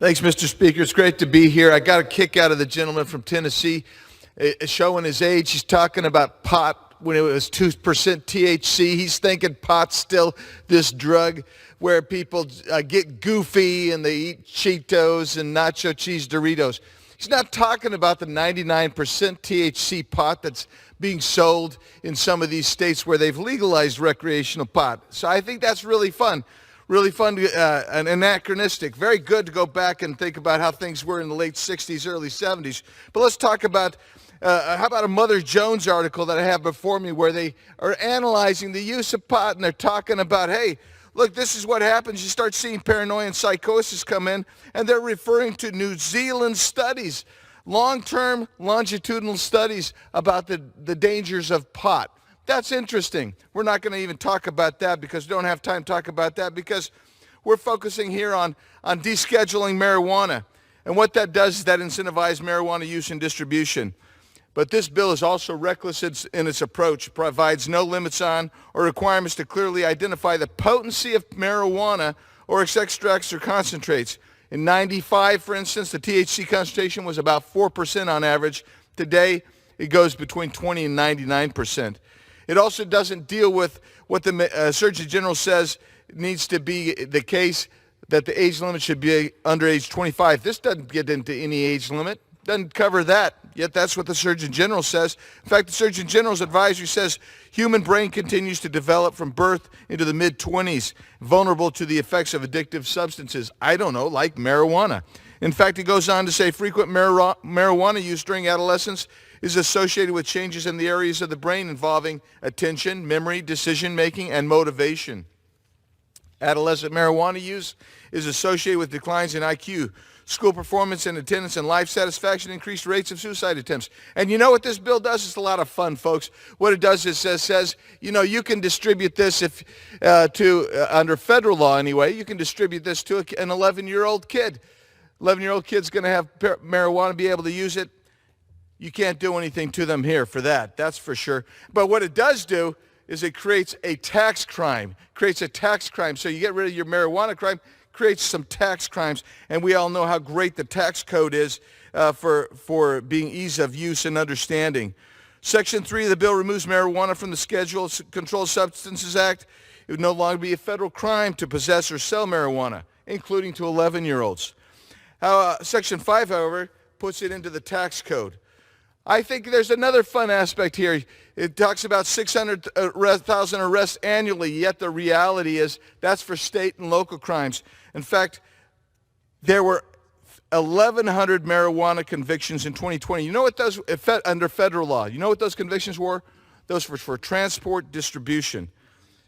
Thanks, Mr. Speaker. It's great to be here. I got a kick out of the gentleman from Tennessee showing his age. He's talking about pot when it was 2% THC. He's thinking pot's still this drug where people get goofy and they eat Cheetos and nacho cheese Doritos. He's not talking about the 99% THC pot that's being sold in some of these states where they've legalized recreational pot. So I think that's really fun. Really fun and anachronistic. Very good to go back and think about how things were in the late 60s, early 70s. But let's talk about, how about a Mother Jones article that I have before me where they are analyzing the use of pot and they're talking about, hey, look, this is what happens. You start seeing paranoia and psychosis come in, and they're referring to New Zealand studies, long-term longitudinal studies about the dangers of pot. That's interesting. We're not going to even talk about that because we don't have time to talk about that because we're focusing here on descheduling marijuana. And what that does is that incentivizes marijuana use and distribution. But this bill is also reckless in its approach. It provides no limits on or requirements to clearly identify the potency of marijuana or its extracts or concentrates. In 95, for instance, the THC concentration was about 4% on average. Today, it goes between 20 and 99%. It also doesn't deal with what the Surgeon General says needs to be the case, that the age limit should be under age 25. This doesn't get into any age limit, doesn't cover that, yet that's what the Surgeon General says. In fact, the Surgeon General's advisory says human brain continues to develop from birth into the mid-20s, vulnerable to the effects of addictive substances. I don't know, like marijuana. In fact, it goes on to say frequent marijuana use during adolescence is associated with changes in the areas of the brain involving attention, memory, decision-making, and motivation. Adolescent marijuana use is associated with declines in IQ, school performance and attendance, and life satisfaction, increased rates of suicide attempts. And you know what this bill does? It's a lot of fun, folks. What it does is says, you know, you can distribute this if under federal law anyway, you can distribute this to an 11-year-old kid. 11-year-old kid's going to have marijuana, be able to use it. You can't do anything to them here for that, that's for sure. But what it does do is it creates a tax crime, So you get rid of your marijuana crime, creates some tax crimes. And we all know how great the tax code is for being ease of use and understanding. Section 3 of the bill removes marijuana from the Schedule Controlled Substances Act. It would no longer be a federal crime to possess or sell marijuana, including to 11-year-olds. Section 5, however, puts it into the tax code. I think there's another fun aspect here. It talks about 600,000 arrests annually, yet the reality is that's for state and local crimes. In fact, there were 1,100 marijuana convictions in 2020. You know what those, under federal law, you know what those convictions were? Those were for transport distribution.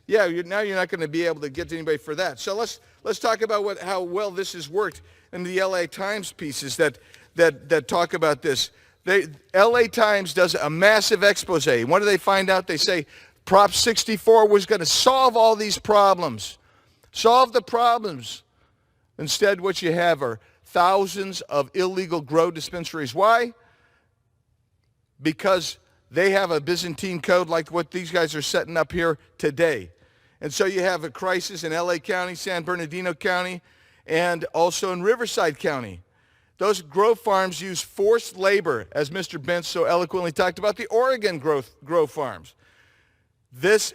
Yeah, now you're not going to be able to get to anybody for that. So let's talk about how well this has worked in the LA Times pieces that talk about this. LA Times does a massive expose. What do they find out? They say Prop 64 was going to solve all these problems. Solve the problems. Instead, what you have are thousands of illegal grow dispensaries. Why? Because they have a Byzantine code like what these guys are setting up here today. And so you have a crisis in LA County, San Bernardino County, and also in Riverside County. Those grow farms use forced labor, as Mr. Bentz so eloquently talked about, the Oregon grow farms. These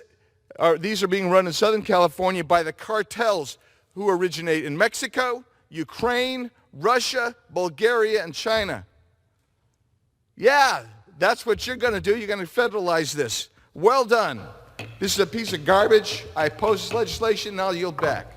are being run in Southern California by the cartels who originate in Mexico, Ukraine, Russia, Bulgaria, and China. Yeah, that's what you're going to do. You're going to federalize this. Well done. This is a piece of garbage. I oppose this legislation, and I'll yield back.